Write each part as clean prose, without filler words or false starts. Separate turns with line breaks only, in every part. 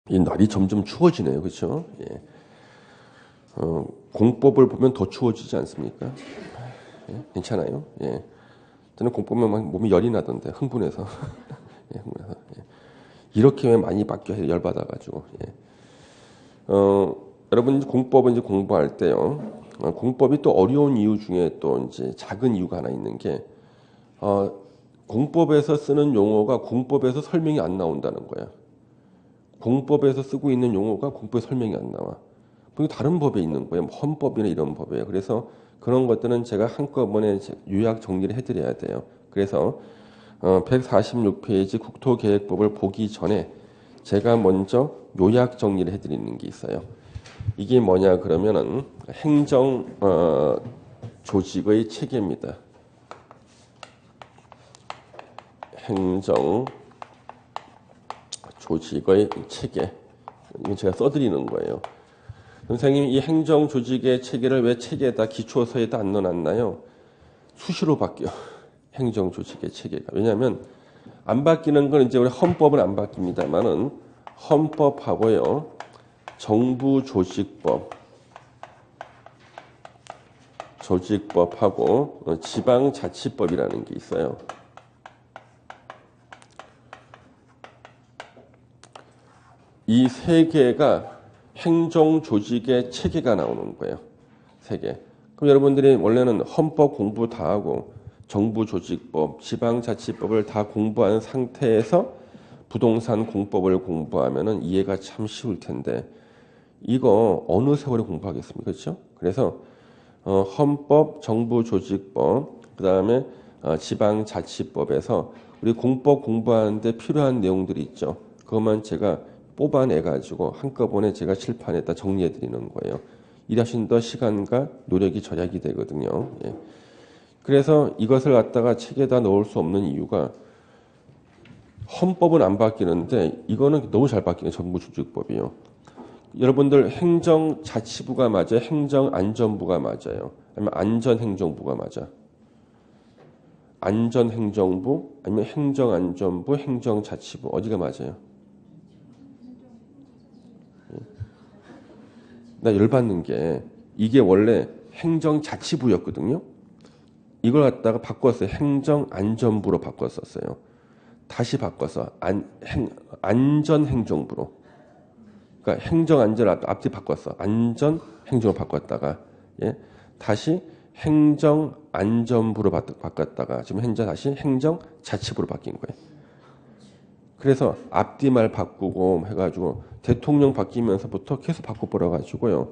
이 날이 점점 추워지네요. 그렇죠? 예. 공법을 보면 더 추워지지 않습니까? 예? 괜찮아요? 예. 저는 공법만 막 몸이 열이 나던데 흥분해서. 예, 흥분해서. 예. 이렇게 왜 많이 바뀌어요? 열받아가지고. 예. 여러분 공법은 이제 공부할 때요. 공법이 또 어려운 이유 중에 또 이제 작은 이유가 하나 있는 게 공법에서 쓰는 용어가 공법에서 설명이 안 나온다는 거야. 공법에서 쓰고 있는 용어가 공법에 설명이 안 나와. 다른 법에 있는 거예요. 헌법이나 이런 법이에요. 그래서 그런 것들은 제가 한꺼번에 요약 정리를 해드려야 돼요. 그래서 146페이지 국토계획법을 보기 전에 제가 먼저 요약 정리를 해드리는 게 있어요. 이게 뭐냐 그러면은 행정 조직의 체계입니다. 행정 조직의 체계. 이건 제가 써드리는 거예요. 선생님, 이 행정 조직의 체계를 왜 책에다 기초서에다 안 넣어놨나요? 수시로 바뀌어. 행정 조직의 체계가. 왜냐하면 안 바뀌는 건 이제 우리 헌법은 안 바뀝니다만은 헌법하고요, 정부 조직법하고 지방자치법이라는 게 있어요. 이 세 개가 행정 조직의 체계가 나오는 거예요. 세 개. 그럼 여러분들이 원래는 헌법 공부 다 하고 정부 조직법, 지방자치법을 다 공부한 상태에서 부동산 공법을 공부하면은 이해가 참 쉬울 텐데 이거 어느 세월에 공부하겠습니까? 그렇죠? 그래서 헌법, 정부 조직법, 그다음에 지방자치법에서 우리 공법 공부하는데 필요한 내용들이 있죠. 그것만 제가 뽑아내 가지고 한꺼번에 제가 칠판에다 정리해 드리는 거예요. 일하신 더 시간과 노력이 절약이 되거든요. 예. 그래서 이것을 갖다가 책에다 넣을 수 없는 이유가 헌법은 안 바뀌는데 이거는 너무 잘 바뀌는 정부조직법이요. 여러분들 행정자치부가 맞아요? 행정안전부가 맞아요? 아니면 안전행정부가 맞아? 안전행정부 아니면 행정안전부, 행정자치부 어디가 맞아요? 나 열받는 게 이게 원래 행정자치부였거든요. 이걸 갖다가 바꿨어요. 행정안전부로 바꿨었어요. 다시 바꿔서 안전행정부로. 그러니까 행정안전 앞뒤 바꿨어. 안전행정으로 바꿨다가 다시 행정안전부로 바꿨다가 지금 현재 다시 행정자치부로 바뀐 거예요. 그래서 앞뒤말 바꾸고 해가지고 대통령 바뀌면서부터 계속 바꿔보라 가지고요.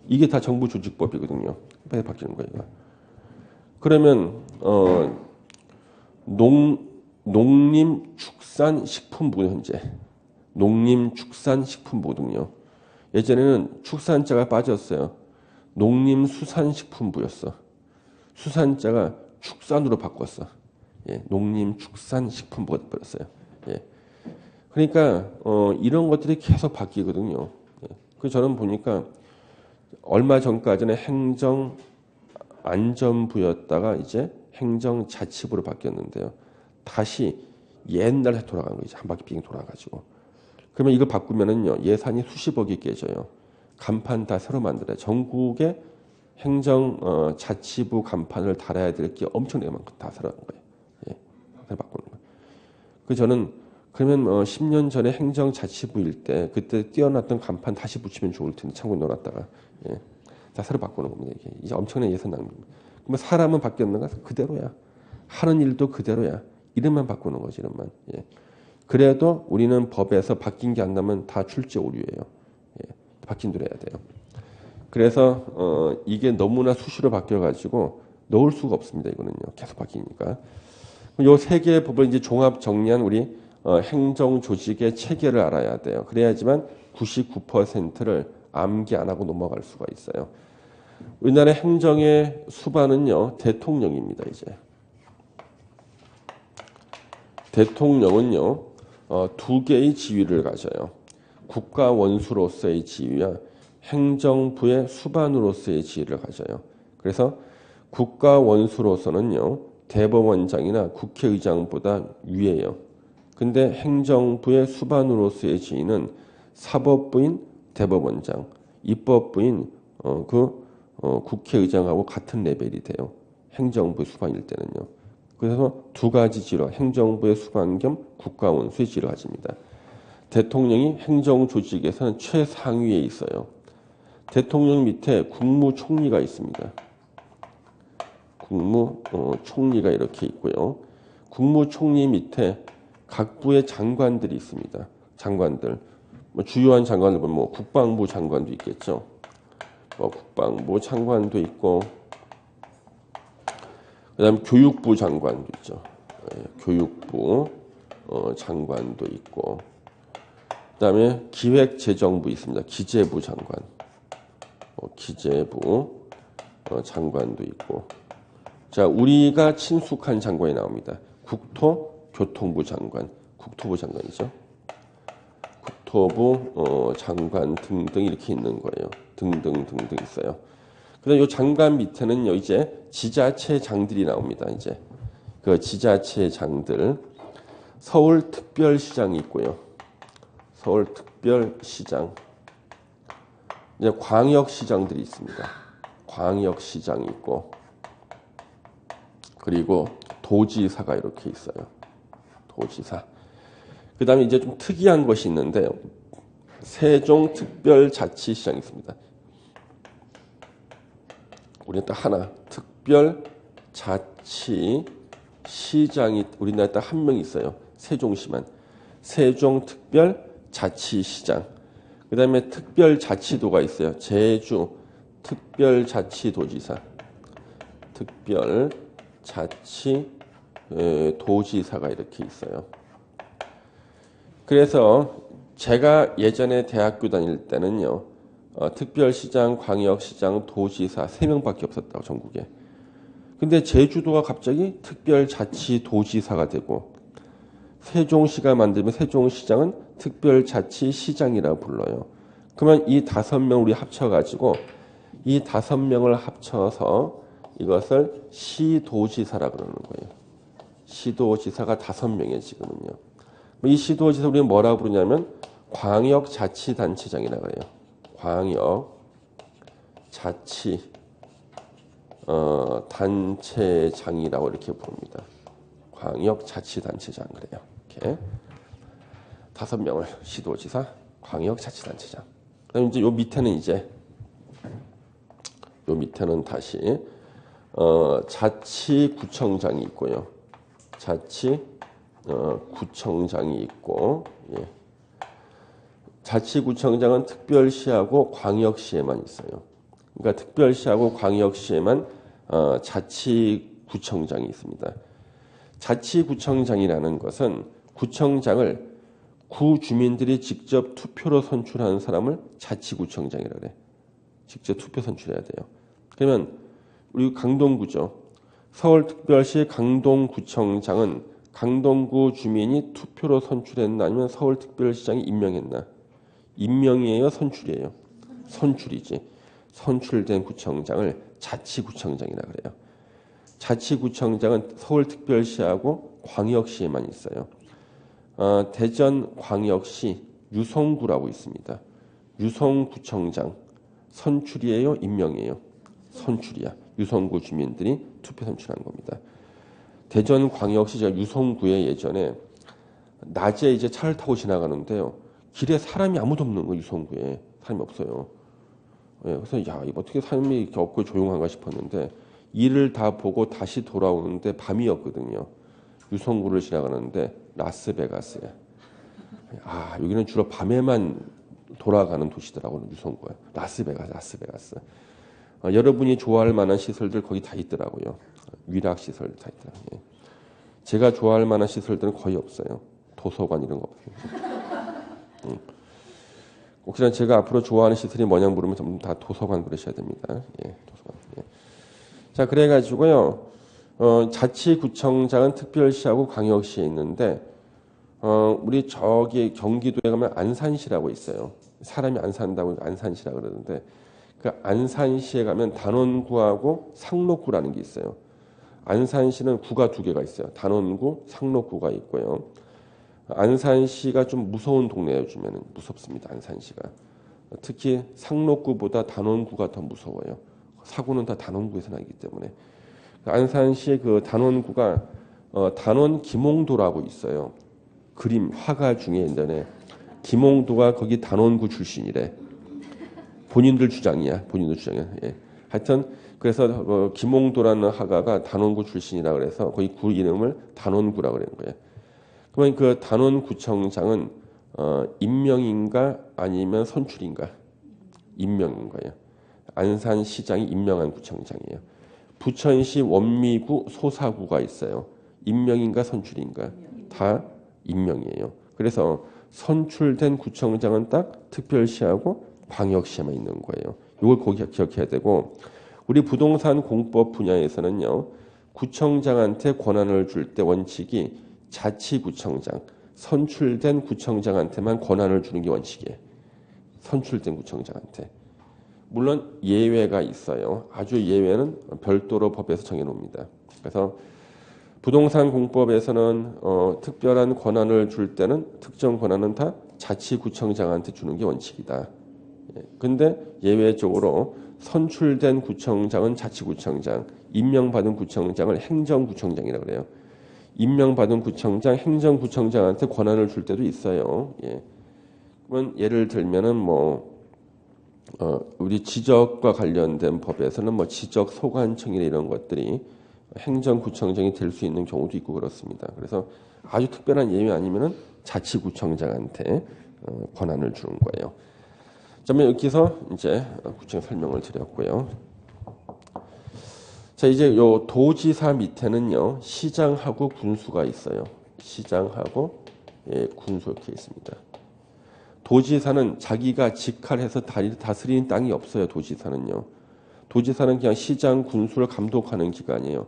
이게 다 정부 조직법이거든요. 빨리 바뀌는 거예요. 그러면 농림축산식품부 현재 농림축산식품부 등요. 예전에는 축산자가 빠졌어요. 농림수산식품부였어. 수산자가 축산으로 바꿨어. 예, 농림축산식품부가 되었어요. 예. 그러니까 이런 것들이 계속 바뀌거든요. 예. 그래서 저는 보니까 얼마 전까지는 행정안전부였다가 이제 행정자치부로 바뀌었는데요. 다시 옛날에 돌아간 거죠. 한 바퀴 빙 돌아가지고. 그러면 이거 바꾸면은요 예산이 수십억이 깨져요. 간판 다 새로 만들어요. 전국에 행정자치부 간판을 달아야 될 게 엄청나게 많고 다 새로 한 거예요. 예, 새로 바꾸는 거예요. 그 저는 그러면 10년 전에 행정자치부일 때 그때 띄어놨던 간판 다시 붙이면 좋을 텐데 창고에 넣어놨다가 다 새로 바꾸는 겁니다. 이게 엄청난 예산 낭비입니다. 그러면 사람은 바뀌었는가? 그대로야. 하는 일도 그대로야. 이름만 바꾸는 거지, 이름만. 예. 그래도 우리는 법에서 바뀐 게 안 나면 다 출제 오류예요. 예. 바뀐 대로 해야 돼요. 그래서 이게 너무나 수시로 바뀌어가지고 넣을 수가 없습니다. 이거는요. 계속 바뀌니까. 요 세 개의 법을 이제 종합 정리한 우리 행정 조직의 체계를 알아야 돼요. 그래야지만 99%를 암기 안 하고 넘어갈 수가 있어요. 우리나라 행정의 수반은요 대통령입니다. 이제 대통령은요 두 개의 지위를 가져요. 국가 원수로서의 지위와 행정부의 수반으로서의 지위를 가져요. 그래서 국가 원수로서는요 대법원장이나 국회의장보다 위에요. 근데 행정부의 수반으로서의 지위는 사법부인 대법원장, 입법부인 국회의장하고 같은 레벨이 돼요. 행정부 수반일 때는요. 그래서 두 가지 지로, 행정부의 수반 겸 국가원수의 지로 가집니다. 대통령이 행정조직에서는 최상위에 있어요. 대통령 밑에 국무총리가 있습니다. 국무총리가 이렇게 있고요. 국무총리 밑에 각 부의 장관들이 있습니다. 장관들. 주요한 장관들 보면 국방부 장관도 있겠죠. 국방부 장관도 있고, 그 다음에 교육부 장관도 있죠. 교육부 장관도 있고, 그 다음에 기획재정부 있습니다. 기재부 장관. 기재부 장관도 있고. 자, 우리가 친숙한 장관이 나옵니다. 국토교통부 장관. 국토부 장관이죠. 국토부 장관 등등 이렇게 있는 거예요. 등등 있어요. 그다음 이 장관 밑에는요, 이제 지자체장들이 나옵니다. 이제 그 지자체장들, 서울특별시장이 있고요. 서울특별시장, 이제 광역시장들이 있습니다. 광역시장이 있고, 그리고 도지사가 이렇게 있어요. 도지사. 그다음에 이제 좀 특이한 것이 있는데요. 세종특별자치시장이 있습니다. 우리는 딱 하나, 특별자치시장이 우리나라에 딱 한 명 있어요. 세종시만. 세종특별자치시장. 그 다음에 특별자치도가 있어요. 제주 특별자치도지사. 특별자치도지사가 이렇게 있어요. 그래서 제가 예전에 대학교 다닐 때는요. 특별시장, 광역시장, 도지사 3명밖에 없었다고 전국에. 근데 제주도가 갑자기 특별자치도지사가 되고 세종시가 만들면 세종시장은 특별자치시장이라고 불러요. 그러면 이 5명 우리 합쳐가지고 이 5명을 합쳐서 이것을 시도지사라고 그러는 거예요. 시도지사가 5명이에요, 지금은요. 이 시도지사 우리는 뭐라고 부르냐면 광역자치단체장이라고 해요. 광역자치단체장이라고 이렇게 부릅니다. 광역자치단체장 그래요. 이렇게 5명을 시도지사, 광역자치단체장. 그다음 이제 요 밑에는 다시 자치구청장이 있고요. 구청장이 있고, 예. 자치구청장은 특별시하고 광역시에만 있어요. 그러니까 특별시하고 광역시에만 자치구청장이 있습니다. 자치구청장이라는 것은 구청장을 구 주민들이 직접 투표로 선출하는 사람을 자치구청장이라고 그래. 직접 투표 선출해야 돼요. 그러면 우리 강동구죠. 서울특별시 강동구청장은 강동구 주민이 투표로 선출했나 아니면 서울특별시장이 임명했나? 임명이에요, 선출이에요? 선출이지. 선출된 구청장을 자치구청장이라고 그래요. 자치구청장은 서울특별시하고 광역시에만 있어요. 대전광역시 유성구라고 있습니다. 유성구청장 선출이에요, 임명이에요? 선출이야. 유성구 주민들이 투표 선출한 겁니다. 대전광역시 제가 유성구에 예전에 낮에 이제 차를 타고 지나가는데요. 길에 사람이 아무도 없는 거예요. 유성구에 사람이 없어요. 예, 그래서 야, 이거 어떻게 사람이 이렇게 없고 조용한가 싶었는데 일을 다 보고 다시 돌아오는데 밤이었거든요. 유성구를 지나가는데 라스베가스야. 아, 여기는 주로 밤에만 돌아가는 도시더라고요. 유성구가. 라스베가스. 여러분이 좋아할 만한 시설들 거기 다 있더라고요. 위락 시설 다 있더라고요. 예. 제가 좋아할 만한 시설들은 거의 없어요. 도서관 이런 거 없어요. 혹시나 제가 앞으로 좋아하는 시설이 뭐냐고 물으면 전부 다 도서관 그러셔야 됩니다. 예, 도서관. 예. 자, 그래가지고요. 자치구청장은 특별시하고 광역시에 있는데, 우리 저기 경기도에 가면 안산시라고 있어요. 사람이 안 산다고 안산시라고 그러는데, 그 안산시에 가면 단원구하고 상록구라는 게 있어요. 안산시는 구가 2개가 있어요. 단원구, 상록구가 있고요. 안산시가 좀 무서운 동네에 요즘에는 무섭습니다. 안산시가. 특히 상록구보다 단원구가 더 무서워요. 사고는 다 단원구에서 나기 때문에. 안산시 그 단원구가 단원 김홍도라고 있어요. 그림 화가 중에 예전에 김홍도가 거기 단원구 출신이래. 본인들 주장이야. 예. 하여튼 그래서 김홍도라는 화가가 단원구 출신이라 그래서 거기 구 이름을 단원구라 그런 거예요. 그러면 그 단원구청장은 임명인가 아니면 선출인가? 임명인 거예요. 안산시장이 임명한 구청장이에요. 부천시 원미구 소사구가 있어요. 임명인가 선출인가? 다 임명이에요. 그래서 선출된 구청장은 딱 특별시하고 광역시에만 있는 거예요. 이걸 거기 기억해야 되고 우리 부동산 공법 분야에서는요. 구청장한테 권한을 줄 때 원칙이 자치구청장, 선출된 구청장한테만 권한을 주는 게 원칙이에요. 선출된 구청장한테. 물론 예외가 있어요. 아주 예외는 별도로 법에서 정해놓습니다. 그래서 부동산 공법에서는 특별한 권한을 줄 때는 특정 권한은 다 자치구청장한테 주는 게 원칙이다. 근데 예외적으로 선출된 구청장은 자치구청장, 임명받은 구청장을 행정구청장이라고 그래요. 임명받은 구청장, 행정구청장한테 권한을 줄 때도 있어요. 예. 그러면 예를 들면은 우리 지적과 관련된 법에서는 지적 소관청이나 이런 것들이 행정구청장이 될 수 있는 경우도 있고 그렇습니다. 그래서 아주 특별한 예외 아니면은 자치구청장한테 권한을 주는 거예요. 그러면 여기서 이제 구청 설명을 드렸고요. 자, 이제 요 도지사 밑에는요, 시장하고 군수가 있어요. 시장하고 군수 이렇게 있습니다. 도지사는 자기가 직할해서 다스리는 땅이 없어요. 도지사는요. 도지사는 그냥 시장 군수를 감독하는 기관이에요.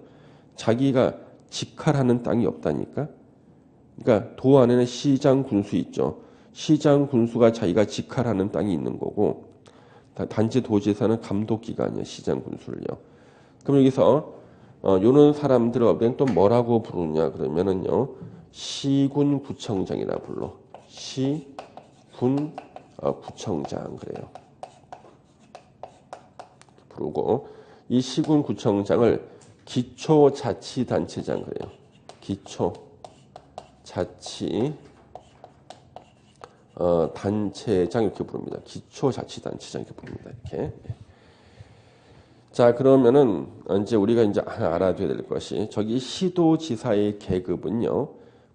자기가 직할하는 땅이 없다니까. 그러니까 도 안에는 시장 군수 있죠. 시장 군수가 자기가 직할하는 땅이 있는 거고 단지 도지사는 감독 기관이에요. 시장 군수를요. 그럼 여기서 요런 사람들을 또 뭐라고 부르냐 그러면은요. 시군구청장이라 불러. 시군구청장 그래요. 부르고 이 시군구청장을 기초자치단체장 그래요. 기초자치단체장 이렇게 부릅니다. 기초자치단체장 이렇게 부릅니다. 이렇게. 자, 그러면은 이제 우리가 이제 알아둬야 될 것이 저기 시도지사의 계급은요.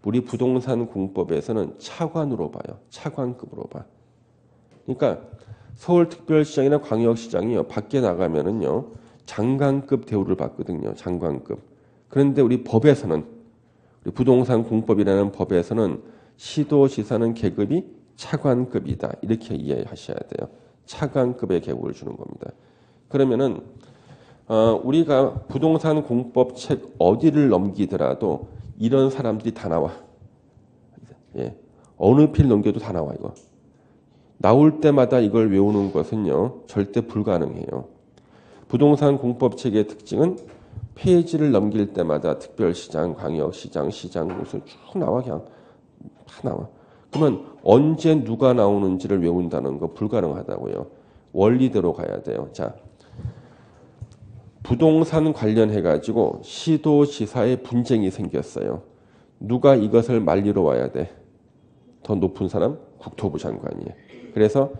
우리 부동산 공법에서는 차관으로 봐요. 차관급으로 봐. 그러니까 서울특별시장이나 광역시장이요. 밖에 나가면은요. 장관급 대우를 받거든요. 장관급. 그런데 우리 법에서는 우리 부동산 공법이라는 법에서는 시도지사는 계급이 차관급이다. 이렇게 이해하셔야 돼요. 차관급의 계급을 주는 겁니다. 그러면은 우리가 부동산 공법 책 어디를 넘기더라도 이런 사람들이 다 나와. 예. 어느 필 넘겨도 다 나와 이거. 나올 때마다 이걸 외우는 것은요. 절대 불가능해요. 부동산 공법 책의 특징은 페이지를 넘길 때마다 특별시장, 광역시장, 시장군수 쭉 나와 그냥 다 나와. 그러면 언제 누가 나오는지를 외운다는 거 불가능하다고요. 원리대로 가야 돼요. 자, 부동산 관련해 가지고 시도지사의 분쟁이 생겼어요. 누가 이것을 말리러 와야 돼? 더 높은 사람? 국토부 장관이에요. 그래서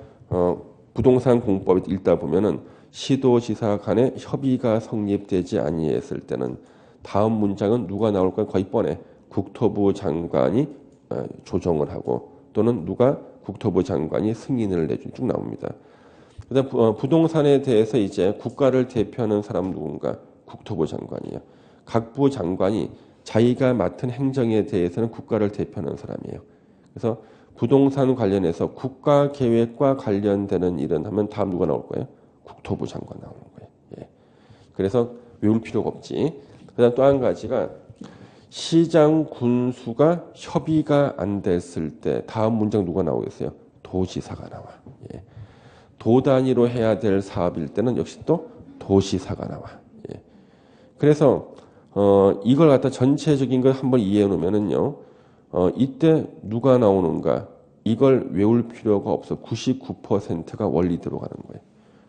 부동산 공법을 읽다 보면은 시도지사 간의 협의가 성립되지 아니했을 때는 다음 문장은 누가 나올까 거의 뻔해. 국토부 장관이 조정을 하고 또는 누가 국토부 장관이 승인을 내준 쭉 나옵니다. 그다음 부동산에 대해서 이제 국가를 대표하는 사람 누군가 국토부 장관이에요. 각부 장관이 자기가 맡은 행정에 대해서는 국가를 대표하는 사람이에요. 그래서 부동산 관련해서 국가 계획과 관련되는 일은 하면 다음 누가 나올 거예요? 국토부 장관 나오는 거예요. 예. 그래서 외울 필요가 없지. 그다음 또 한 가지가 시장 군수가 협의가 안 됐을 때 다음 문장 누가 나오겠어요? 도지사가 나와. 예. 도 단위로 해야 될 사업일 때는 역시 또 도시사가 나와. 예. 그래서 이걸 갖다 전체적인 걸 한번 이해해 놓으면은요. 이때 누가 나오는가? 이걸 외울 필요가 없어. 99%가 원리대로 가는 거예요.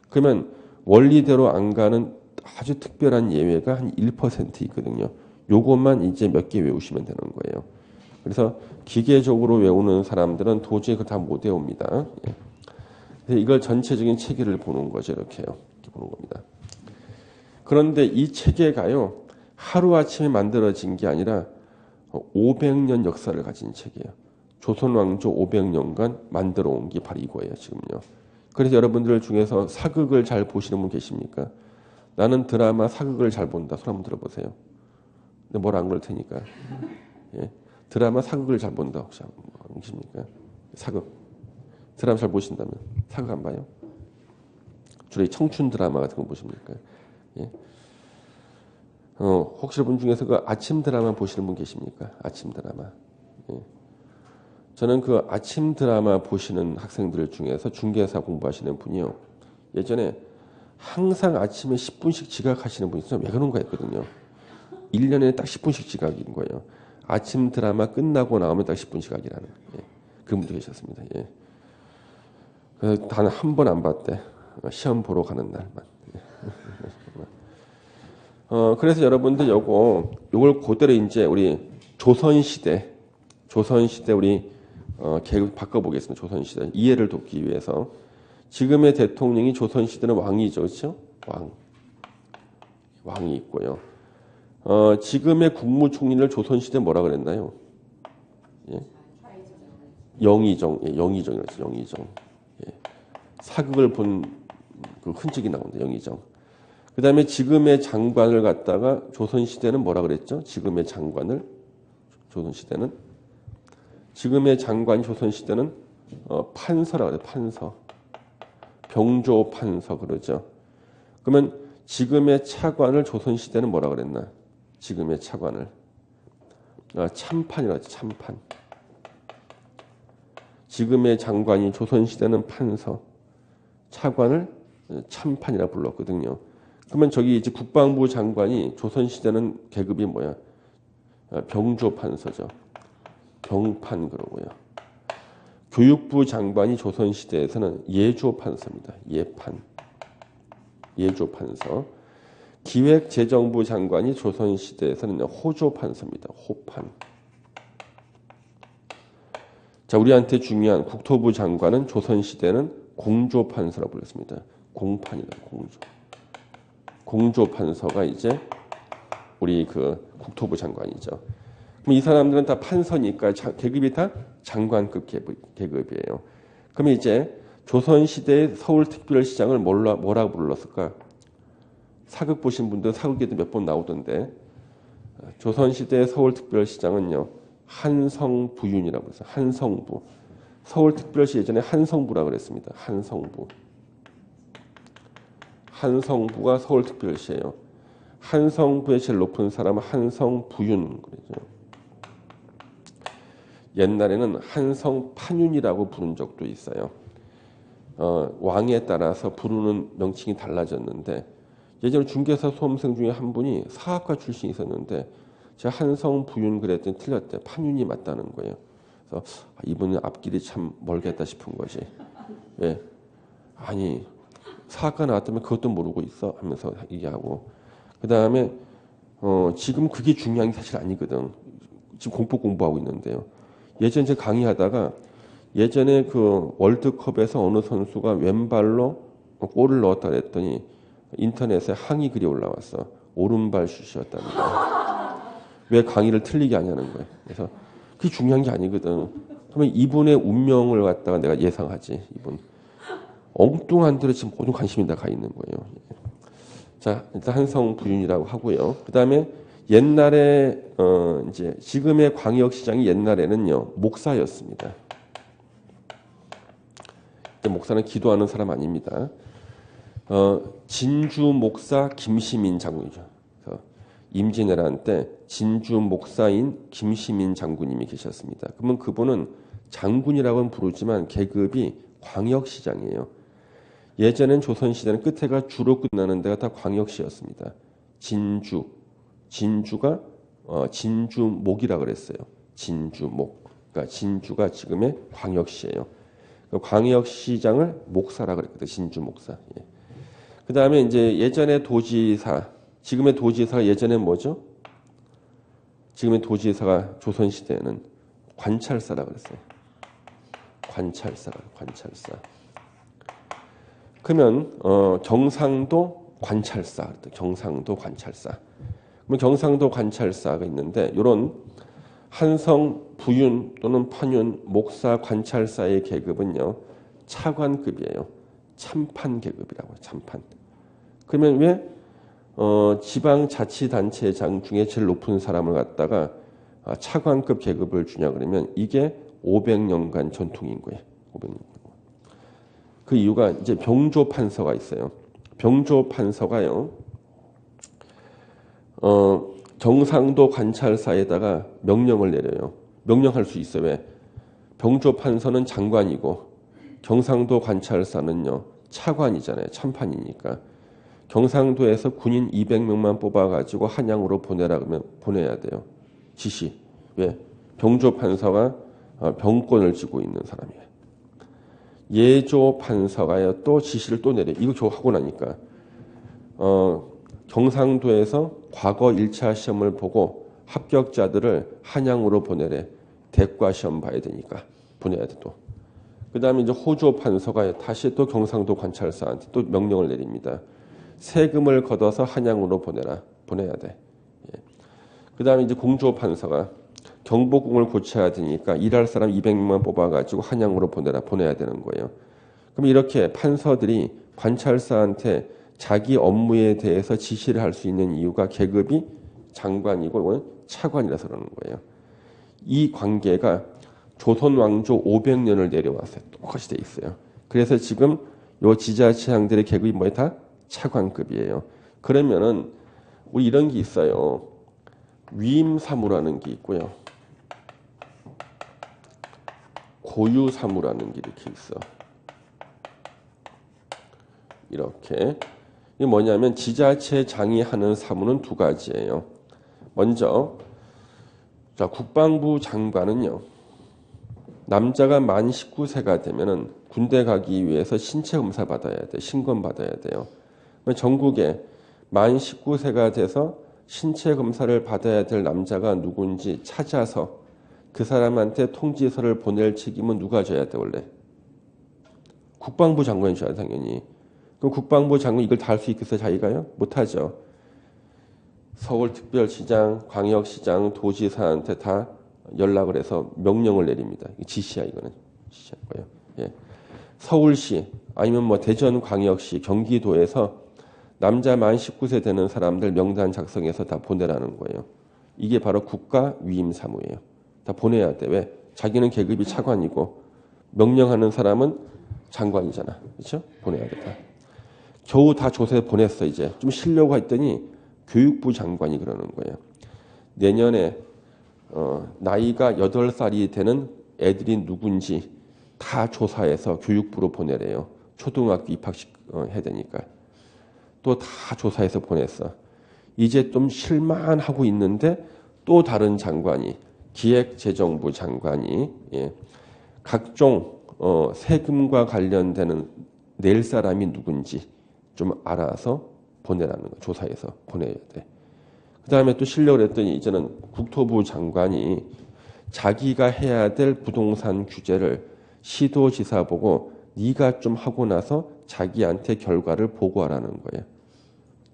그러면 원리대로 안 가는 아주 특별한 예외가 한 1% 있거든요. 요것만 이제 몇 개 외우시면 되는 거예요. 그래서 기계적으로 외우는 사람들은 도저히 그걸 다 못 외웁니다. 예. 그래서 이걸 전체적인 체계를 보는 거죠. 이렇게요. 이렇게 보는 겁니다. 그런데 이 체계가요. 하루아침에 만들어진 게 아니라 500년 역사를 가진 책이에요. 조선 왕조 500년간 만들어 온 게 바로 이거예요. 지금요. 그래서 여러분들 중에서 사극을 잘 보시는 분 계십니까? 나는 드라마 사극을 잘 본다. 손 한번 들어보세요. 근데 뭘 안 그럴 테니까. 예. 드라마 사극을 잘 본다. 혹시 안 계십니까? 사극. 드라마 잘 보신다면 사극 안 봐요? 주로 청춘 드라마 같은 거 보십니까? 예. 혹시 여러분 중에서 그 아침 드라마 보시는 분 계십니까? 아침 드라마. 예. 저는 그 아침 드라마 보시는 학생들 중에서 중개사 공부하시는 분이요. 예전에 항상 아침에 10분씩 지각하시는 분이 있어요. 왜 그런가 했거든요. 1년에 딱 10분씩 지각인 거예요. 아침 드라마 끝나고 나오면 딱 10분 지각이라는. 예. 그런 분도 계셨습니다. 예. 단 한 번 안 봤대. 시험 보러 가는 날만. 예. 그래서 여러분들 요걸 그대로 이제 우리 조선시대 우리 계급 바꿔보겠습니다. 조선시대 이해를 돕기 위해서 지금의 대통령이 조선시대는 왕이죠, 그렇죠? 왕이 있고요. 지금의 국무총리를 조선시대 뭐라 그랬나요? 예? 영의정, 예, 영의정이었어요. 영의정. 예. 사극을 본 그 흔적이 나온다. 영의정. 그 다음에 지금의 장관을 갖다가 조선시대는 뭐라 그랬죠? 지금의 장관을 조선시대는 지금의 장관 조선시대는 판서라고 해요. 판서. 병조 판서 그러죠. 그러면 지금의 차관을 조선시대는 뭐라 그랬나? 지금의 차관을 참판이라고 하죠. 참판. 지금의 장관이 조선시대는 판서, 차관을 참판이라 불렀거든요. 그러면 저기 이제 국방부 장관이 조선시대는 계급이 뭐야? 병조 판서죠. 병판 그러고요. 교육부 장관이 조선시대에서는 예조 판서입니다. 예판. 예조 판서. 기획재정부 장관이 조선시대에서는 호조 판서입니다. 호판. 자, 우리한테 중요한 국토부 장관은 조선시대는 공조 판서라고 불렀습니다. 공판이다. 공조 판서가 이제 우리 그 국토부 장관이죠. 그럼 이 사람들은 다 판서니까 계급이 다 장관급 계급이에요. 그럼 이제 조선시대의 서울특별시장을 뭐라고 불렀을까? 사극 보신 분들 사극에도 몇 번 나오던데 조선시대의 서울특별시장은요. 한성부윤이라고 해서 한성부. 서울특별시 예전에 한성부라고 그랬습니다. 한성부. 한성부가 서울특별시예요. 한성부의 제일 높은 사람은 한성부윤 그러죠. 옛날에는 한성판윤이라고 부른 적도 있어요. 왕에 따라서 부르는 명칭이 달라졌는데 예전에 중개사 수험생 중에 한 분이 사학과 출신이 있었는데 제가 한성부윤 그랬더니 틀렸대. 판윤이 맞다는 거예요. 그래서 이분은 앞길이 참 멀겠다 싶은 거지. 왜? 아니 사학과 나왔다면 그것도 모르고 있어 하면서 얘기하고 그 다음에 지금 그게 중요한 게 사실 아니거든. 지금 공부하고 있는데요. 예전에 제가 강의하다가 예전에 그 월드컵에서 어느 선수가 왼발로 골을 넣었다 그랬더니 인터넷에 항의 글이 올라왔어. 오른발 슛이었다는 거야. 왜 강의를 틀리게 하냐는 거예요. 그래서 그게 중요한 게 아니거든. 그러면 이분의 운명을 갖다가 내가 예상하지. 이분 엉뚱한 데로 지금 모든 관심이 다 가 있는 거예요. 자, 일단 한성부윤이라고 하고요. 그 다음에 옛날에 이제 지금의 광역시장이 옛날에는요 목사였습니다. 목사는 기도하는 사람 아닙니다. 진주 목사 김시민 장군이죠. 그래서 임진왜란 때 진주 목사인 김시민 장군님이 계셨습니다. 그러면 그분은 장군이라고는 부르지만 계급이 광역시장이에요. 예전엔 조선시대는 끝에가 주로 끝나는 데가 다 광역시였습니다. 진주가 진주목이라 그랬어요. 진주목. 그러니까 진주가 지금의 광역시예요. 그 광역시장을 목사라 그랬거든. 진주 목사. 예. 그 다음에 이제 예전에 도지사, 지금의 도지사가 예전에 뭐죠? 지금의 도지사가 조선시대에는 관찰사라 그랬어요. 관찰사. 그러면 경상도 관찰사, 경상도 관찰사. 그러면 경상도 관찰사가 있는데 이런 한성, 부윤 또는 판윤, 목사, 관찰사의 계급은요 차관급이에요. 참판 계급이라고요. 참판. 그러면 왜 지방자치단체장 중에 제일 높은 사람을 갖다가 차관급 계급을 주냐 그러면 이게 500년간 전통인 거예요. 500년. 그 이유가 이제 병조 판서가 있어요. 병조 판서가요. 경상도 관찰사에다가 명령을 내려요. 명령할 수 있어요. 왜? 병조 판서는 장관이고 경상도 관찰사는요 차관이잖아요. 참판이니까. 경상도에서 군인 200명만 뽑아가지고 한양으로 보내라 그러면 보내야 돼요. 지시. 왜? 병조 판서가 병권을 쥐고 있는 사람이에요. 예조 판서가요 또 지시를 또 내려. 이거 하고 나니까 경상도에서 과거 1차 시험을 보고 합격자들을 한양으로 보내래. 대과 시험 봐야 되니까 보내야 돼 또. 그 다음에 이제 호조 판서가 다시 또 경상도 관찰사한테 또 명령을 내립니다. 세금을 걷어서 한양으로 보내야 돼. 예. 그 다음에 이제 공조 판서가 경복궁을 고쳐야 되니까 일할 사람 200명만 뽑아가지고 한양으로 보내야 되는 거예요. 그럼 이렇게 판서들이 관찰사한테 자기 업무에 대해서 지시를 할 수 있는 이유가 계급이 장관이고 차관이라서 그러는 거예요. 이 관계가 조선 왕조 500년을 내려왔어요. 똑같이 돼 있어요. 그래서 지금 요 지자체장들의 계급이 뭐예요? 다 차관급이에요. 그러면은 우리 이런 게 있어요. 위임사무라는 게 있고요. 고유사무라는 게 이렇게 있어. 이렇게. 이게 뭐냐면 지자체장이 하는 사무는 두 가지예요. 먼저 자, 국방부 장관은요. 남자가 만 19세가 되면은 군대 가기 위해서 신체 검사 받아야 돼. 신검 받아야 돼요. 전국에 만 19세가 돼서 신체 검사를 받아야 될 남자가 누군지 찾아서 그 사람한테 통지서를 보낼 책임은 누가 져야 돼 원래? 국방부 장관이 져야 당연히. 그럼 국방부 장관 이걸 다 할 수 있겠어요 자기가요? 못하죠. 서울특별시장, 광역시장, 도지사한테 다 연락을 해서 명령을 내립니다. 지시야 이거는. 지시한 거예요. 예. 서울시 아니면 뭐 대전광역시, 경기도에서 남자 만 19세 되는 사람들 명단 작성해서 다 보내라는 거예요. 이게 바로 국가 위임 사무예요. 다 보내야 돼. 왜? 자기는 계급이 차관이고 명령하는 사람은 장관이잖아. 그렇죠? 보내야 돼. 다. 겨우 다 조사해 보냈어 이제. 좀 쉬려고 했더니 교육부 장관이 그러는 거예요. 내년에 나이가 8살이 되는 애들이 누군지 다 조사해서 교육부로 보내래요. 초등학교 입학식 해야 되니까. 또 다 조사해서 보냈어. 이제 좀 실만하고 있는데 또 다른 장관이 기획재정부 장관이 각종 세금과 관련되는 낼 사람이 누군지 좀 알아서 보내라는 거. 조사해서 보내야 돼. 그 다음에 또 실력을 했더니 이제는 국토부 장관이 자기가 해야 될 부동산 규제를 시도지사 보고 네가 좀 하고 나서 자기한테 결과를 보고하라는 거예요.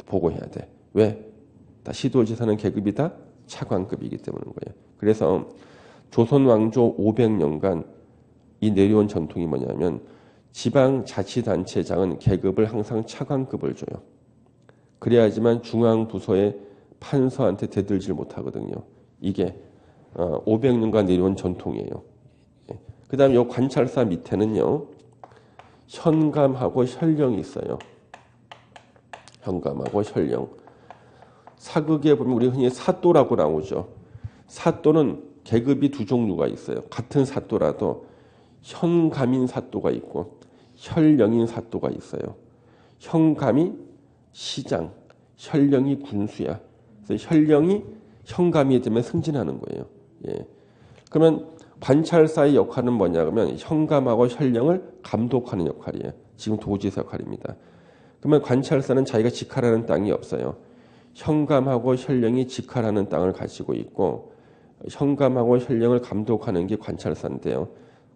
보고해야 돼. 왜? 다 시도지사는 계급이 다 차관급이기 때문인 거예요. 그래서 조선 왕조 500년간 이 내려온 전통이 뭐냐면 지방자치단체장은 계급을 항상 차관급을 줘요. 그래야지만 중앙부서의 판서한테 대들질 못하거든요. 이게 500년간 내려온 전통이에요. 그 다음에 이 관찰사 밑에는요. 현감하고 현령이 있어요. 현감하고 현령. 사극에 보면 우리 흔히 사또라고 나오죠. 사또는 계급이 두 종류가 있어요. 같은 사또라도 현감인 사또가 있고 현령인 사또가 있어요. 현감이 시장, 현령이 군수야. 그래서 현령이 현감이 되면 승진하는 거예요. 예. 그러면 관찰사의 역할은 뭐냐 그러면 현감하고 현령을 감독하는 역할이에요. 지금 도지사 역할입니다. 그러면 관찰사는 자기가 직할하는 땅이 없어요. 현감하고 현령이 직할하는 땅을 가지고 있고 현감하고 현령을 감독하는 게 관찰사인데요.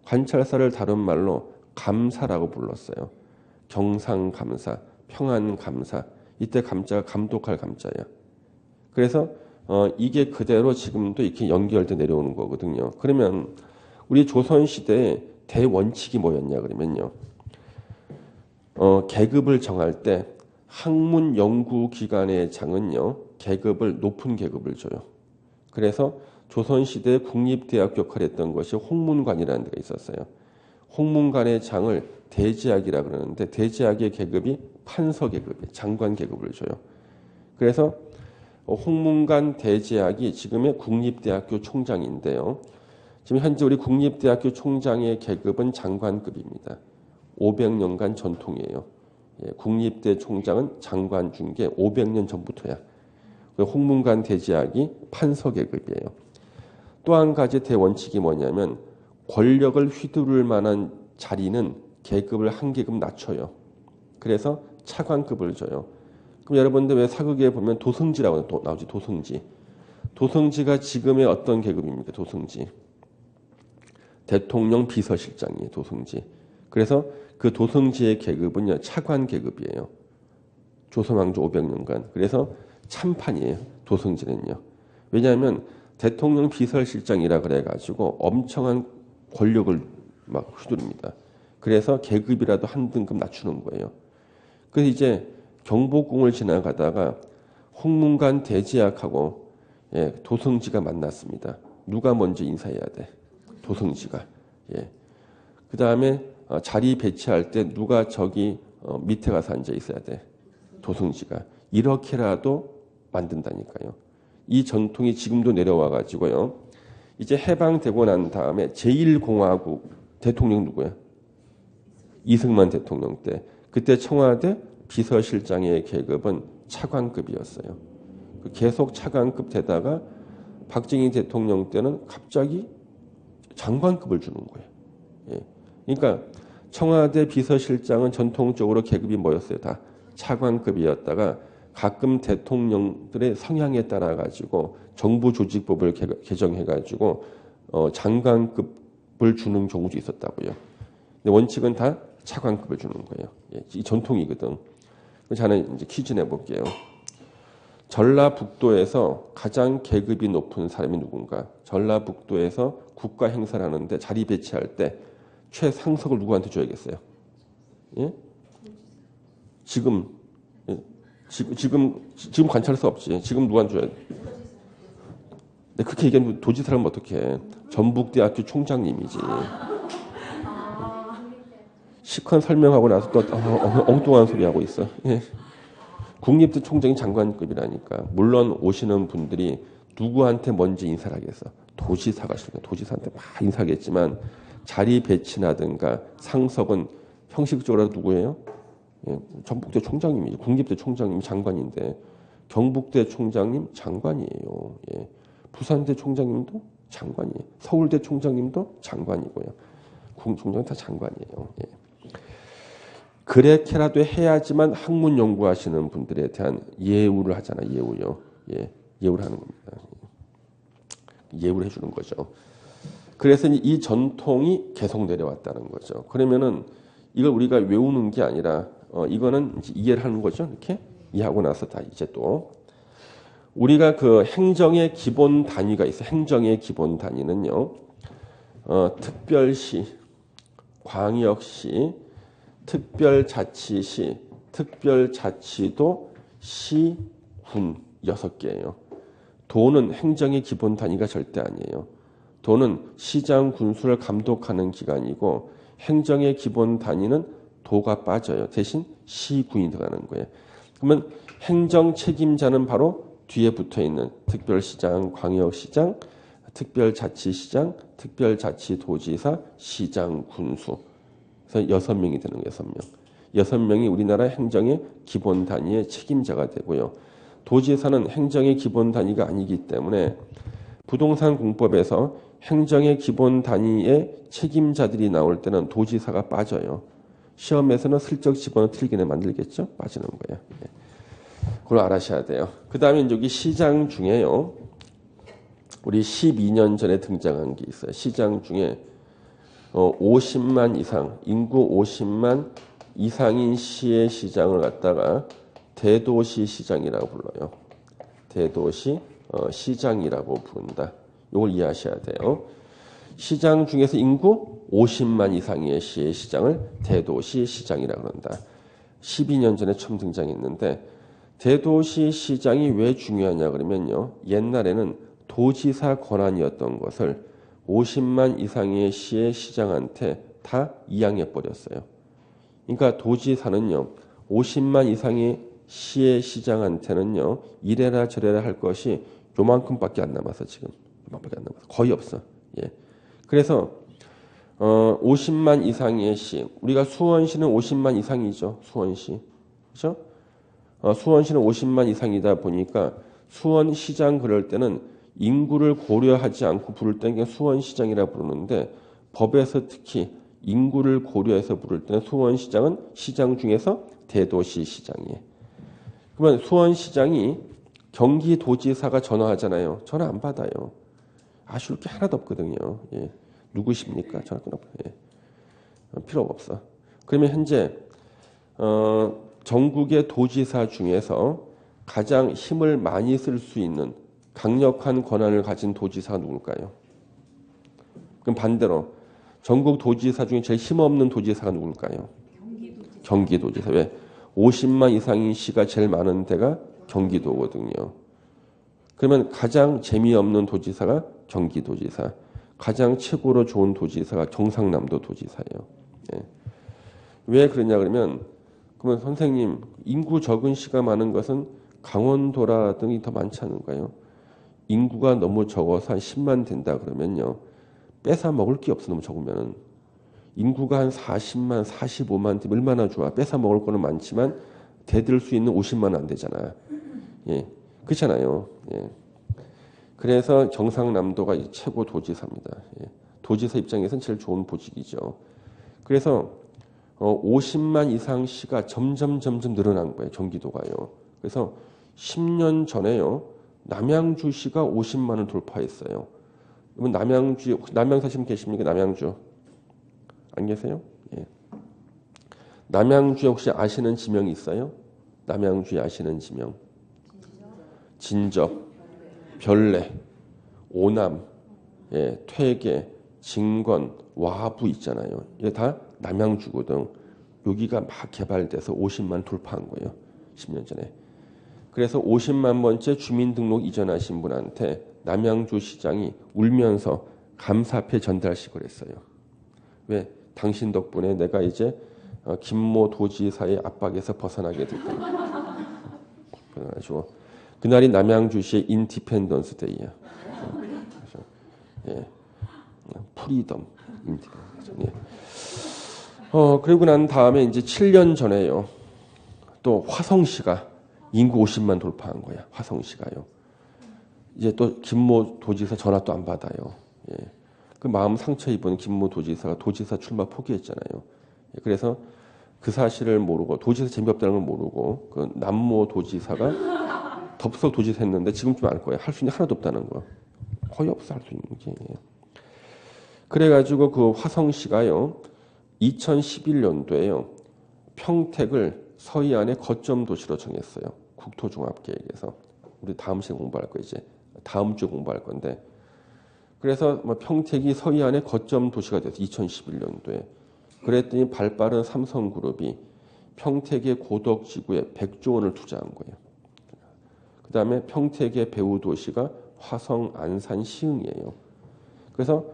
관찰사를 다른 말로 감사라고 불렀어요. 경상감사, 평안감사. 이때 감자가 감독할 감자야. 그래서 이게 그대로 지금도 이렇게 연결돼 내려오는 거거든요. 그러면 우리 조선시대의 대원칙이 뭐였냐 그러면요. 계급을 정할 때 학문 연구 기관의 장은요. 계급을 높은 계급을 줘요. 그래서 조선시대 국립대학 역할을 했던 것이 홍문관이라는 데가 있었어요. 홍문관의 장을 대제학이라 그러는데 대제학의 계급이 판서 계급이에요. 장관 계급을 줘요. 그래서 홍문관 대제학이 지금의 국립대학교 총장인데요. 지금 현재 우리 국립대학교 총장의 계급은 장관급입니다. 500년간 전통이에요. 국립대 총장은 장관 중계 500년 전부터야. 홍문관 대제학이 판서 계급이에요. 또 한 가지 대원칙이 뭐냐면 권력을 휘두를 만한 자리는 계급을 한 계급 낮춰요. 그래서 차관급을 줘요. 그럼 여러분들 왜 사극에 보면 도승지라고 나오지? 도승지. 도승지가 지금의 어떤 계급입니까? 도승지. 대통령 비서실장이에요. 도승지. 그래서 그 도승지의 계급은요. 차관 계급이에요. 조선왕조 500년간. 그래서 참판이에요. 도승지는요. 왜냐하면 대통령 비서실장이라 그래가지고 엄청난 권력을 막 휘두릅니다. 그래서 계급이라도 한 등급 낮추는 거예요. 그래서 이제 경복궁을 지나가다가 홍문관 대제학하고 도승지가 만났습니다. 누가 먼저 인사해야 돼? 도승지가. 그 다음에 자리 배치할 때 누가 저기 밑에 가서 앉아 있어야 돼? 도승지가. 이렇게라도 만든다니까요. 이 전통이 지금도 내려와 가지고요. 이제 해방되고 난 다음에 제1공화국 대통령 누구야? 이승만 대통령 때. 그때 청와대 비서실장의 계급은 차관급이었어요. 계속 차관급 되다가 박정희 대통령 때는 갑자기 장관급을 주는 거예요. 그러니까 청와대 비서실장은 전통적으로 계급이 뭐였어요? 다 차관급이었다가 가끔 대통령들의 성향에 따라 가지고 정부 조직법을 개정해 가지고 장관급을 주는 경우도 있었다고요. 근데 원칙은 다 차관급을 주는 거예요. 이 전통이거든. 저는 이제 퀴즈 내볼게요. 전라북도에서 가장 계급이 높은 사람이 누군가? 전라북도에서 국가 행사를 하는데 자리 배치할 때 최상석을 누구한테 줘야겠어요? 예? 지금 관찰할 수 없지. 지금 누구한테 줘야 돼? 근데 그렇게 얘기하면 도지사라면 어떡해. 전북대학교 총장님이지. 시컨 설명하고 나서 또 엉뚱한 소리 하고 있어. 국립대 총장이 장관급이라니까. 물론 오시는 분들이 누구한테 먼저 인사를 하겠어. 도지사가 싫으니까 도지사한테 막 인사하겠지만 자리 배치라든가 상석은 형식적으로 누구예요? 전북대 총장님이지. 국립대 총장님이 장관인데 경북대 총장님 장관이에요. 부산대 총장님도 장관이에요. 서울대 총장님도 장관이고요. 총장은 다 장관이에요. 그렇게라도 해야지만 학문 연구하시는 분들에 대한 예우를 하잖아요. 예우요. 예우를 하는 겁니다. 예우를 해주는 거죠. 그래서 이 전통이 계속 내려왔다는 거죠. 그러면은 이걸 우리가 외우는 게 아니라 이거는 이제 이해를 하는 거죠. 이렇게 이해하고 나서 다 이제 또 우리가 그 행정의 기본 단위가 있어요. 행정의 기본 단위는요. 특별시, 광역시, 특별자치시, 특별자치도, 시, 군 6개예요. 도는 행정의 기본 단위가 절대 아니에요. 도는 시장, 군수를 감독하는 기관이고 행정의 기본 단위는 도가 빠져요. 대신 시, 군이 들어가는 거예요. 그러면 행정 책임자는 바로 뒤에 붙어있는 특별시장, 광역시장, 특별자치시장, 특별자치도지사, 시장, 군수. 그래서 6명이 되는 거예요. 6명. 6명이 우리나라 행정의 기본 단위의 책임자가 되고요. 도지사는 행정의 기본 단위가 아니기 때문에 부동산 공법에서 행정의 기본 단위의 책임자들이 나올 때는 도지사가 빠져요. 시험에서는 슬쩍 집어넣어 틀리게 만들겠죠? 빠지는 거예요. 예. 그걸 알아셔야 돼요. 그 다음에 여기 시장 중에요. 우리 12년 전에 등장한 게 있어요. 시장 중에 50만 이상, 인구 50만 이상인 시의 시장을 갖다가 대도시 시장이라고 불러요. 대도시 시장이라고 부른다. 이걸 이해하셔야 돼요. 시장 중에서 인구 50만 이상의 시의 시장을 대도시 시장이라고 그런다. 12년 전에 처음 등장했는데 대도시 시장이 왜 중요하냐 그러면요. 옛날에는 도지사 권한이었던 것을 50만 이상의 시의 시장한테 다 이양해 버렸어요. 그러니까 도지사는요. 50만 이상의 시의 시장한테는요. 이래라 저래라 할 것이 요만큼밖에 안 남아서 지금 요만큼밖에 안 남아서 거의 없어. 예. 그래서 50만 이상의 시, 우리가 수원시는 50만 이상이죠. 수원시. 그렇죠? 수원시는 50만 이상이다 보니까 수원시장 그럴 때는 인구를 고려하지 않고 부를 때는 그냥 수원시장이라 부르는데 법에서 특히 인구를 고려해서 부를 때는 수원시장은 시장 중에서 대도시 시장이에요. 그러면 수원시장이 경기도지사가 전화하잖아요. 전화 안 받아요. 아쉬울 게 하나도 없거든요. 예. 누구십니까? 전화 끊어버려요. 예. 필요가 없어. 그러면 현재 전국의 도지사 중에서 가장 힘을 많이 쓸 수 있는 강력한 권한을 가진 도지사가 누굴까요? 그럼 반대로 전국 도지사 중에 제일 힘없는 도지사가 누굴까요? 경기도지사. 왜? 50만 이상인 시가 제일 많은 데가 경기도거든요. 그러면 가장 재미없는 도지사가 경기도지사, 가장 최고로 좋은 도지사가 경상남도 도지사예요. 예. 왜 그러냐 그러면 그러면 선생님 인구 적은 시가 많은 것은 강원도라 등이 더 많지 않은가요? 인구가 너무 적어서 한 10만 된다 그러면요. 뺏어 먹을 게 없어 너무 적으면. 인구가 한 40만, 45만 되면 얼마나 좋아. 뺏어 먹을 거는 많지만 대들 수 있는 50만 안 되잖아. 예. 그렇잖아요. 예. 그래서 경상남도가 최고 도지사입니다. 예. 도지사 입장에서는 제일 좋은 보직이죠. 그래서 50만 이상 시가 점점 늘어난 거예요. 경기도가요. 그래서 10년 전에요. 남양주시가 50만을 돌파했어요. 그러면 남양 사시는 계십니까? 남양주. 안 계세요? 예. 남양주에 혹시 아시는 지명이 있어요? 남양주에 아시는 지명. 진접, 별내, 오남, 예, 퇴계, 진건, 와부 있잖아요. 이게 다 남양주거든. 여기가 막 개발돼서 50만 돌파한 거예요. 10년 전에. 그래서 50만 번째 주민등록 이전하신 분한테 남양주 시장이 울면서 감사패 전달식을 했어요. 왜? 당신 덕분에 내가 이제 김모 도지사의 압박에서 벗어나게 됐다. 그래가지고 그날이 남양주시의 인디펜던스 데이야. 예. 프리덤 인디펜던스. 예. 그리고 난 다음에 이제 7년 전에요. 또 화성시가 인구 50만 돌파한 거야. 화성시가요. 이제 또 김모 도지사 전화 또 안 받아요. 예. 그 마음 상처 입은 김모 도지사가 도지사 출마 포기했잖아요. 예. 그래서 그 사실을 모르고 도지사 재미없다는 걸 모르고 그 남모 도지사가 덥석 도지사 했는데 지금 좀 알 거예요. 할 수 있는 게 하나도 없다는 거. 거의 없어 할 수 있는 게. 예. 그래가지고 그 화성시가요. 2011년도에요. 평택을 서해안의 거점 도시로 정했어요. 국토종합계획에서. 우리 다음 시간에 공부할 거 이제. 다음 주에 공부할 건데. 그래서 뭐 평택이 서해안의 거점 도시가 돼서 2011년도에. 그랬더니 발빠른 삼성그룹이 평택의 고덕지구에 100조 원을 투자한 거예요. 그 다음에 평택의 배후 도시가 화성, 안산, 시흥이에요. 그래서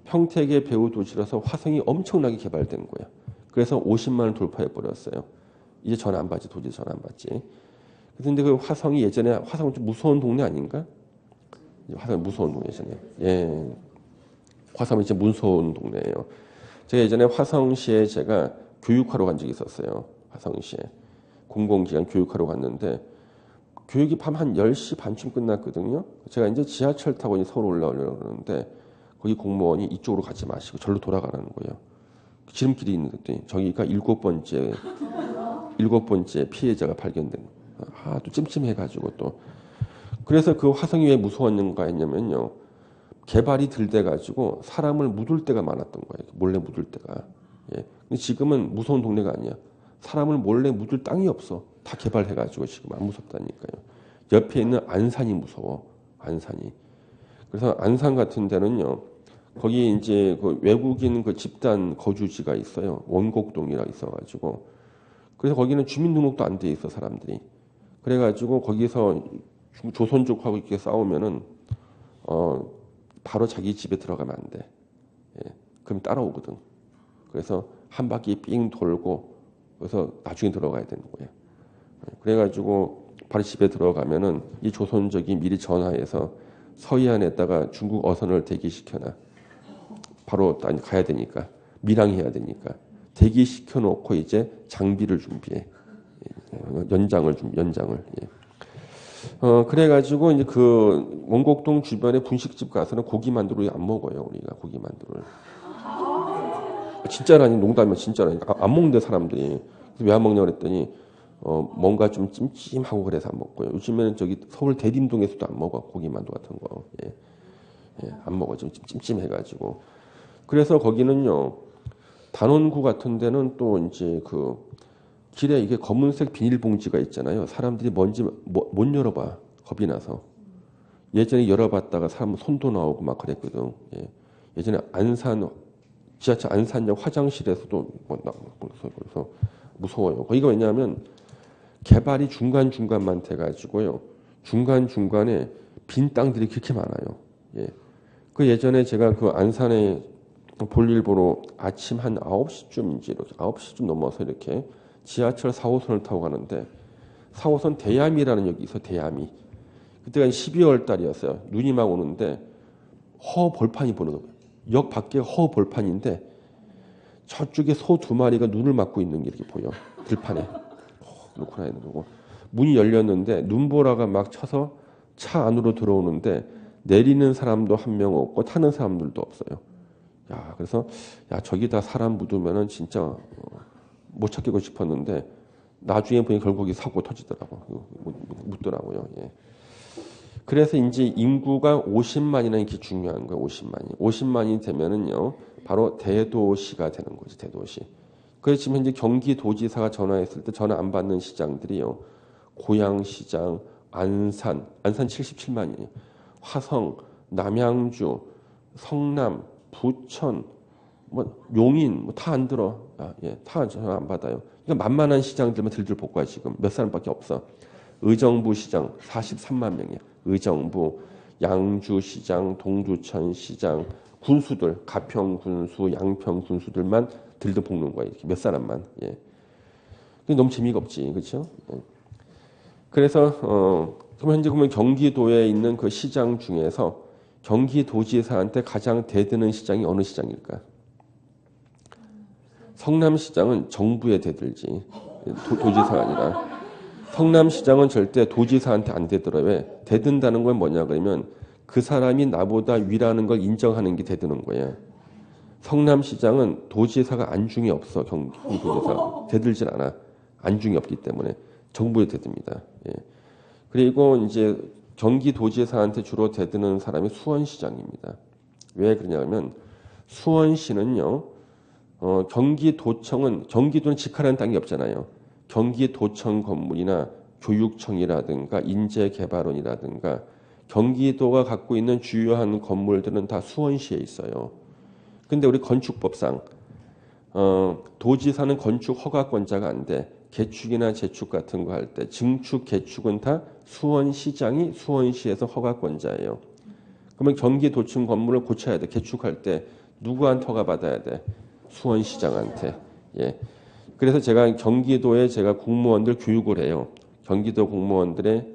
평택의 배후 도시라서 화성이 엄청나게 개발된 거예요. 그래서 50만을 돌파해버렸어요. 이제 전화 안 받지. 도저히 전화 안 받지. 그런데 그 화성이 예전에 화성은 좀 무서운 동네 아닌가? 화성이 무서운 동네 예전에. 예. 화성이 진짜 무서운 동네예요. 제가 예전에 화성시에 제가 교육하러 간 적이 있었어요. 화성시에. 공공기관 교육하러 갔는데 교육이 밤 한 10시 반쯤 끝났거든요. 제가 이제 지하철 타고 이제 서울 올라오려고 그러는데 거기 공무원이 이쪽으로 가지 마시고 절로 돌아가라는 거예요. 지름길이 있는데 저기가 일곱 번째 피해자가 발견된 거예요. 또 찜찜해가지고 또 그래서 그 화성이 왜 무서웠는가 했냐면요. 개발이 들돼가지고 사람을 묻을 때가 많았던 거예요. 몰래 묻을 때가. 예. 근데 지금은 무서운 동네가 아니야. 사람을 몰래 묻을 땅이 없어. 다 개발해가지고 지금 안 무섭다니까요. 옆에 있는 안산이 무서워. 안산이. 그래서 안산 같은 데는요. 거기 이제 그 외국인 그 집단 거주지가 있어요. 원곡동이라 있어가지고. 그래서 거기는 주민등록도 안 돼 있어 사람들이. 그래가지고 거기서 조선족하고 이렇게 싸우면은 바로 자기 집에 들어가면 안 돼. 예. 그럼 따라오거든. 그래서 한 바퀴 삥 돌고 그래서 나중에 들어가야 되는 거예요. 그래가지고 바로 집에 들어가면은 이 조선족이 미리 전화해서 서해안에다가 중국 어선을 대기시켜놔. 바로 가야 되니까 밀항해야 되니까 대기시켜 놓고 이제 장비를 준비해. 연장을. 예. 그래가지고 이제 그 원곡동 주변에 분식집 가서는 고기만두를 안 먹어요. 우리가 고기만두를. 진짜라니 농담이면 진짜라니 안 먹는데 사람들이 왜 안 먹냐 그랬더니 뭔가 좀 찜찜하고 그래서 안 먹고요. 요즘에는 저기 서울 대림동에서도 안 먹어 고기만두 같은 거. 예. 예, 안 먹어 좀 찜찜해가지고. 그래서 거기는요 단원구 같은 데는 또 이제 그 길에 이게 검은색 비닐봉지가 있잖아요. 사람들이 뭔지 못 열어봐. 겁이 나서. 예전에 열어봤다가 사람 손도 나오고 막 그랬거든. 예. 예전에 지하철 안산역 화장실에서도 그래서 무서워요. 거기가 왜냐하면 개발이 중간중간만 돼가지고요. 중간중간에 빈 땅들이 그렇게 많아요. 예. 그 예전에 제가 그 안산에 볼일 보러 아침 한 9시쯤인지 이렇게 9시쯤 넘어서 이렇게 지하철 4호선을 타고 가는데 4호선 대야미라는 역이 있어 대야미. 그때가 12월 달이었어요. 눈이 막 오는데 허벌판이 보는 거예요. 역 밖에 허벌판인데 저쪽에 소 2마리가 눈을 맞고 있는 게 이렇게 보여. 들판에. 놓고 있는 거고. 문이 열렸는데 눈보라가 막 쳐서 차 안으로 들어오는데 내리는 사람도 한 명 없고 타는 사람들도 없어요. 야, 그래서 야 저기다 사람 묻으면은 진짜 못 찾겠고 싶었는데 나중에 보니 결국이 사고 터지더라고. 묻더라고요. 예. 그래서 이제 인구가 50만이라는 게 중요한 거예요. 50만이. 50만이 되면은요. 바로 대도시가 되는 거지. 대도시. 그래서 지금 현재 경기도지사가 전화했을 때 전화 안 받는 시장들이요. 고양시장, 안산 77만이에요. 화성, 남양주, 성남, 부천, 뭐 용인 뭐 다 안 들어. 예, 다 전화 안 받아요. 그러니까 만만한 시장들만 들들 볶아 지금 몇 사람밖에 없어. 의정부 시장 43만 명이야. 의정부, 양주시장, 동두천시장, 군수들, 가평군수, 양평군수들만 들들 볶는 거야. 이렇게 몇 사람만. 예. 너무 재미가 없지, 그렇죠? 예. 그래서 그럼 현재 보면 경기도에 있는 그 시장 중에서 경기도지사한테 가장 대드는 시장이 어느 시장일까? 성남시장은 정부에 대들지 도지사가 아니라. 성남시장은 절대 도지사한테 안 대들어요. 왜? 대든다는 건 뭐냐 그러면 그 사람이 나보다 위라는 걸 인정하는 게 대드는 거예요. 성남시장은 도지사가 안중이 없어. 경기도지사 대들질 않아. 안중이 없기 때문에 정부에 대듭니다. 예. 그리고 이제 경기도지사한테 주로 대드는 사람이 수원시장입니다. 왜 그러냐면 수원시는요. 경기도는 직하라는 땅이 없잖아요. 경기도청 건물이나 교육청이라든가 인재개발원이라든가 경기도가 갖고 있는 주요한 건물들은 다 수원시에 있어요. 근데 우리 건축법상 도지사는 건축 허가권자가 안 돼. 개축이나 재축 같은 거 할 때 증축, 개축은 다 수원시장이 수원시에서 허가권자예요. 그러면 경기도청 건물을 고쳐야 돼. 개축할 때 누구한테 허가 받아야 돼? 수원시장한테. 예. 그래서 제가 경기도에 제가 공무원들 교육을 해요. 경기도 공무원들의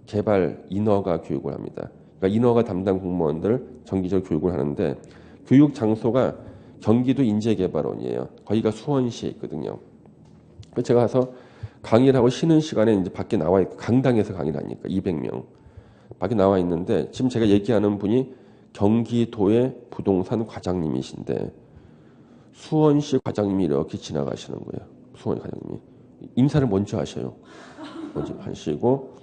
개발 인허가 교육을 합니다. 그러니까 인허가 담당 공무원들 정기적 교육을 하는데 교육 장소가 경기도 인재개발원이에요. 거기가 수원시에 있거든요. 그래서 제가 가서 강의를 하고 쉬는 시간에 이제 밖에 나와 있고 강당에서 강의를 하니까 200명 밖에 나와 있는데 지금 제가 얘기하는 분이 경기도의 부동산 과장님이신데 수원시 과장님이 이렇게 지나가시는 거예요. 수원 과장님이 인사를 먼저 하셔요. 먼저 하시고,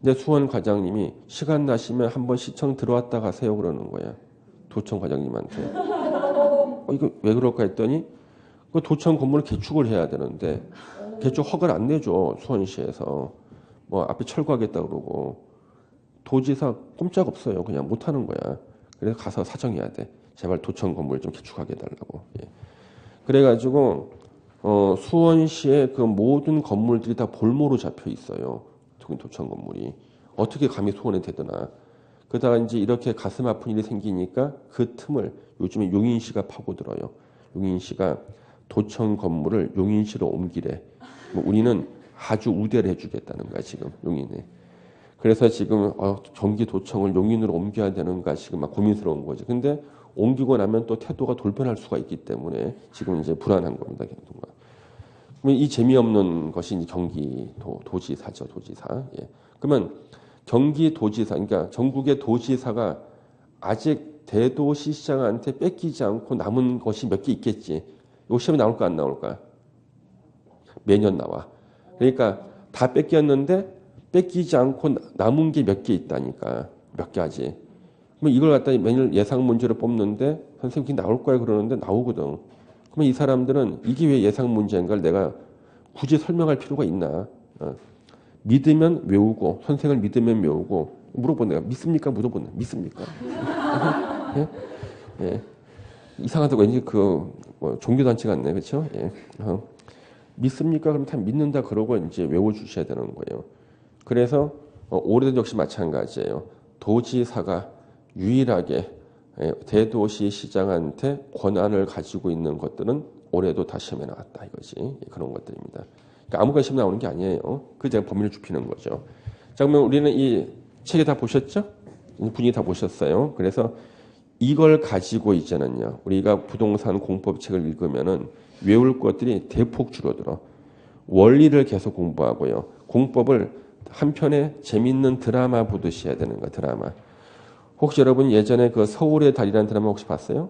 근데 수원 과장님이 시간 나시면 한번 시청 들어왔다 가세요 그러는 거야. 도청 과장님한테. 이거 왜 그럴까 했더니 그 도청 건물을 개축을 해야 되는데 개축 허가를 안 내줘 수원시에서. 뭐 앞에 철거하겠다 그러고 도지사 꼼짝 없어요. 그냥 못 하는 거야. 그래서 가서 사정해야 돼. 제발 도청 건물 좀 개축하게 해달라고. 예. 그래가지고 수원시의 그 모든 건물들이 다 볼모로 잡혀 있어요. 특히 도청 건물이 어떻게 감히 수원에 되더나. 그러다가 이제 이렇게 가슴 아픈 일이 생기니까 그 틈을 요즘에 용인시가 파고들어요. 용인시가 도청 건물을 용인시로 옮기래. 뭐 우리는 아주 우대를 해주겠다는 거야 지금 용인에. 그래서 지금 경기도청을 용인으로 옮겨야 되는가 지금 막 고민스러운 거지. 근데 옮기고 나면 또 태도가 돌변할 수가 있기 때문에 지금 이제 불안한 겁니다. 경도가. 그러면 이 재미없는 것이 이제 경기도지사죠, 도지사. 예. 그러면 경기도지사, 그러니까 전국의 도지사가 아직 대도시시장한테 뺏기지 않고 남은 것이 몇 개 있겠지. 이거 시험에 나올까 안 나올까? 매년 나와. 그러니까 다 뺏겼는데 뺏기지 않고 남은 게 몇 개 있다니까. 몇 가지. 그럼 이걸 갖다 매년 예상 문제로 뽑는데 선생님이 나올 거야 그러는데 나오거든. 그러면 이 사람들은 이게 왜 예상 문제인가를 내가 굳이 설명할 필요가 있나. 믿으면 외우고 선생을 믿으면 외우고 물어본 내가 믿습니까? 물어보네. 믿습니까? 예? 예. 이상하다고 왠지 뭐 종교단체 같네. 그렇죠? 예. 믿습니까? 그럼 다 믿는다 그러고 이제 외워주셔야 되는 거예요. 그래서 올해도 역시 마찬가지예요. 도지사가 유일하게 대도시 시장한테 권한을 가지고 있는 것들은 올해도 다 시험에 나왔다 이거지. 그런 것들입니다. 그러니까 아무거나 시험 나오는 게 아니에요. 그 제가 범위를 좁히는 거죠. 자, 그러면 우리는 이 책에 다 보셨죠? 분위기 다 보셨어요. 그래서 이걸 가지고 이제는요. 우리가 부동산 공법 책을 읽으면은 외울 것들이 대폭 줄어들어. 원리를 계속 공부하고요. 공법을 한편에 재밌는 드라마 보듯이 해야 되는 거야. 드라마. 혹시 여러분 예전에 그 서울의 달이라는 드라마 혹시 봤어요?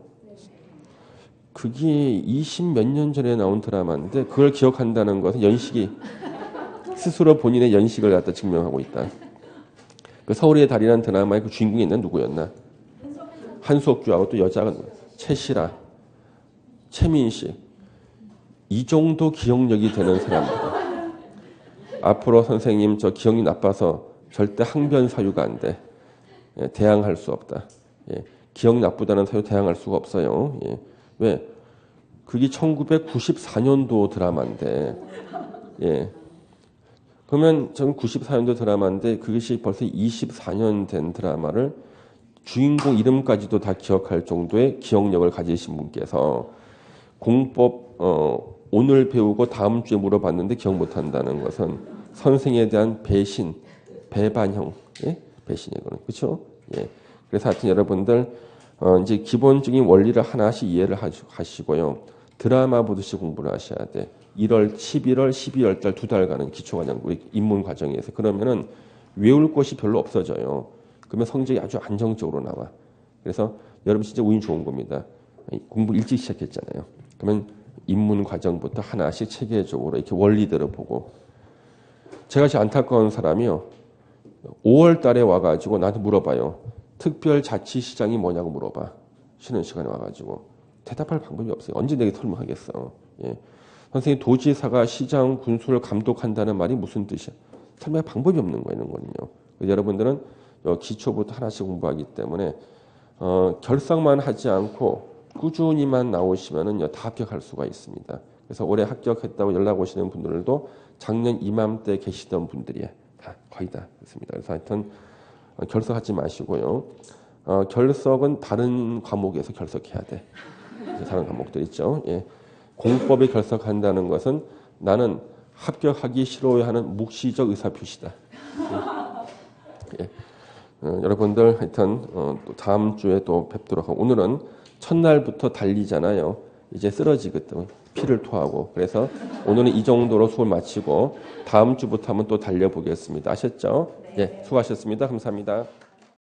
그게 20 몇 년 전에 나온 드라마인데 그걸 기억한다는 것은 연식이 스스로 본인의 연식을 갖다 증명하고 있다. 그 서울의 달이라는 드라마의 그 주인공이 있는 누구였나? 한석규하고 또 여자가 최시라, 최민식. 이 정도 기억력이 되는 사람들. 앞으로 선생님 저 기억이 나빠서 절대 항변 사유가 안 돼. 예, 대항할 수 없다. 예, 기억 나쁘다는 사유 대항할 수가 없어요. 예, 왜? 그게 1994년도 드라마인데, 예. 그러면 전 94년도 드라마인데 그것이 벌써 24년 된 드라마를 주인공 이름까지도 다 기억할 정도의 기억력을 가지신 분께서 공법 오늘 배우고 다음 주에 물어봤는데 기억 못한다는 것은 선생에 대한 배신, 배반형, 예? 배신이거든요. 그렇죠? 예. 그래서 하여튼 여러분들 이제 기본적인 원리를 하나씩 이해를 하시고요. 드라마 보듯이 공부를 하셔야 돼. 1월, 11월, 12월 달 2달간은 기초과정 우리 입문 과정에서 그러면은 외울 것이 별로 없어져요. 그러면 성적이 아주 안정적으로 나와. 그래서 여러분 진짜 운이 좋은 겁니다. 공부 일찍 시작했잖아요. 그러면 입문 과정부터 하나씩 체계적으로 이렇게 원리들을 보고. 제가 제일 안타까운 사람이요. 5월 달에 와가지고 나한테 물어봐요. 특별자치시장이 뭐냐고 물어봐. 쉬는 시간에 와가지고. 대답할 방법이 없어요. 언제 내게 설명하겠어. 예. 선생님 도지사가 시장 군수를 감독한다는 말이 무슨 뜻이야? 설명할 방법이 없는 거예요. 이런 거는요. 여러분들은 기초부터 하나씩 공부하기 때문에 결석만 하지 않고 꾸준히만 나오시면은 다 합격할 수가 있습니다. 그래서 올해 합격했다고 연락 오시는 분들도 작년 이맘때 계시던 분들이 거의 다 있습니다. 그래서 하여튼 결석하지 마시고요. 결석은 다른 과목에서 결석해야 돼. 다른 과목들 있죠. 예. 공법에 결석한다는 것은 나는 합격하기 싫어하는 묵시적 의사표시다. 예. 여러분들 하여튼 또 다음 주에 또 뵙도록 하고 오늘은 첫날부터 달리잖아요. 이제 쓰러지거든. 피를 토하고. 그래서 오늘은 이 정도로 수업을 마치고 다음 주부터 한번 또 달려보겠습니다. 아셨죠? 네. 예, 수고하셨습니다. 감사합니다.